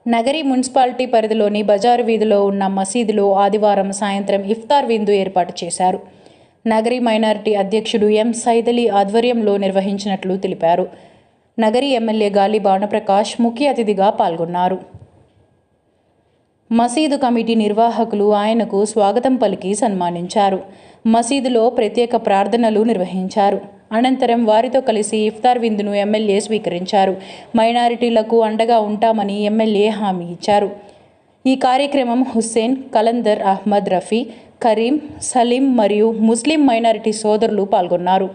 Nagari municipality పరిధిలోని బజారు వీధిలో ఉన్న మసీదులో ఆదివారం సాయంత్రం ఇఫ్తార్ విందు ఏర్పాటు చేశారు. నగరి మైనారిటీ అధ్యక్షుడు ఎం సైదలి ఆధ్వర్యంలో నిర్వహించినట్లు తెలిపారు. నగరి ఎమ్మెల్యే గాలి భానుప్రకాష్ ముఖ్య అతిథిగా పాల్గొన్నారు. మసీదు కమిటీ నిర్వాహకులు ఆయనకు స్వాగతం పలికి సన్మానించారు. మసీదులో ప్రత్యేక ప్రార్థనలు నిర్వహించారు. అనంతరం వారితో కలిసి ఇఫ్తార్ విందును ఎమ్మెల్యే స్వీకరించారు. మైనారిటీలకు అండగా ఉంటామని ఎమ్మెల్యే హామీ ఇచ్చారు. ఈ కార్యక్రమం హుస్సేన్, కలందర్, అహ్మద్, రఫీ, కరీం, సలీం మరియు ముస్లిం మైనారిటీ సోదరులు పాల్గొన్నారు.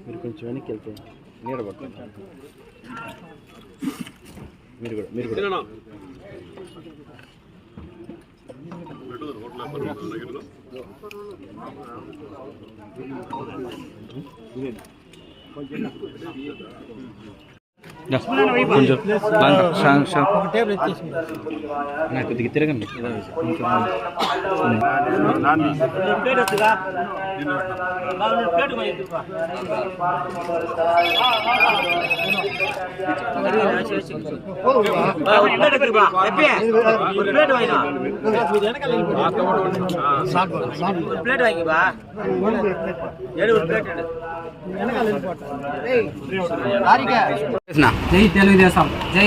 మీరు కొంచెం వెనక్కి వెళ్తే నీడ పడుతుంది. మీరు కూడా కొద్దిగా తిరగండి. జై తెలుగుదేశం, జై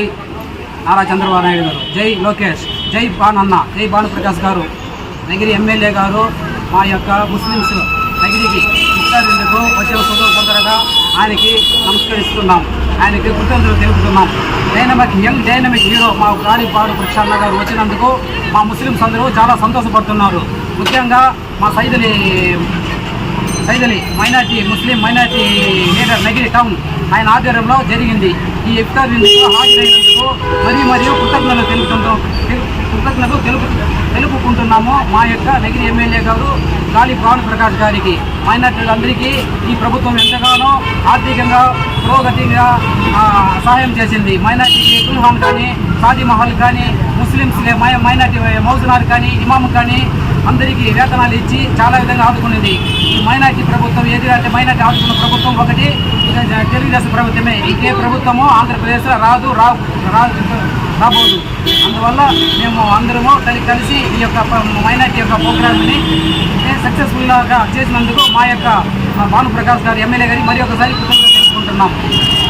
నారా చంద్రబాబు నాయుడు గారు, జై లోకేష్, జై బాణన్న, జై భానుప్రకాష్ గారు, నగిరి ఎమ్మెల్యే గారు మా యొక్క ముస్లిమ్స్ నగిరికి ఇఫ్తార్కు వచ్చే తొందరగా ఆయనకి నమస్కరిస్తున్నాం, ఆయనకి కృతజ్ఞతలు తెలుపుతున్నాం. యంగ్ డైనమిక్ హీరో మా గాలి భానుప్రకాష్ గారు వచ్చినందుకు మా ముస్లిమ్స్ అందరూ చాలా సంతోషపడుతున్నారు. ముఖ్యంగా మా సైదలి ముస్లిం మైనార్టీ లీడర్ నగిరి టౌన్ ఆయన ఆధ్వర్యంలో జరిగింది. ఈ ఇఫ్తార్ విందుకు హాజరైనందుకు మరియు కృతజ్ఞతలు తెలుపుకుంటున్నాము. మా యొక్క నగిరి ఎమ్మెల్యే గారు గాలి భానుప్రకాష్ గారికి, మైనార్టీలందరికీ ఈ ప్రభుత్వం ఎంతగానో ఆర్థికంగా పురోగతిగా సహాయం చేసింది. మైనార్టీకి తుల్హాన్ కానీ, షాదీ మహల్ కానీ, ముస్లిమ్స్ మైనార్టీ మౌజునార్ కానీ, ఇమాం కానీ అందరికీ వేతనాలు ఇచ్చి చాలా విధంగా ఆదుకునేది. ఈ మైనార్టీ ప్రభుత్వం ఏది మైనార్టీ ఆదుకున్న ప్రభుత్వం ఒకటి తెలుగుదేశం ప్రభుత్వమే. ఇంకే ప్రభుత్వము ఆంధ్రప్రదేశ్లో రాబోదు. అందువల్ల మేము అందరము కలిసి ఈ యొక్క మైనార్టీ యొక్క ప్రోగ్రామ్ని సక్సెస్ఫుల్గా చేసినందుకు మా యొక్క భానుప్రకాష్ గారు ఎమ్మెల్యే గారికి మరి ఒకసారి కృతజ్ఞతలు తెలుపుకుంటున్నాం.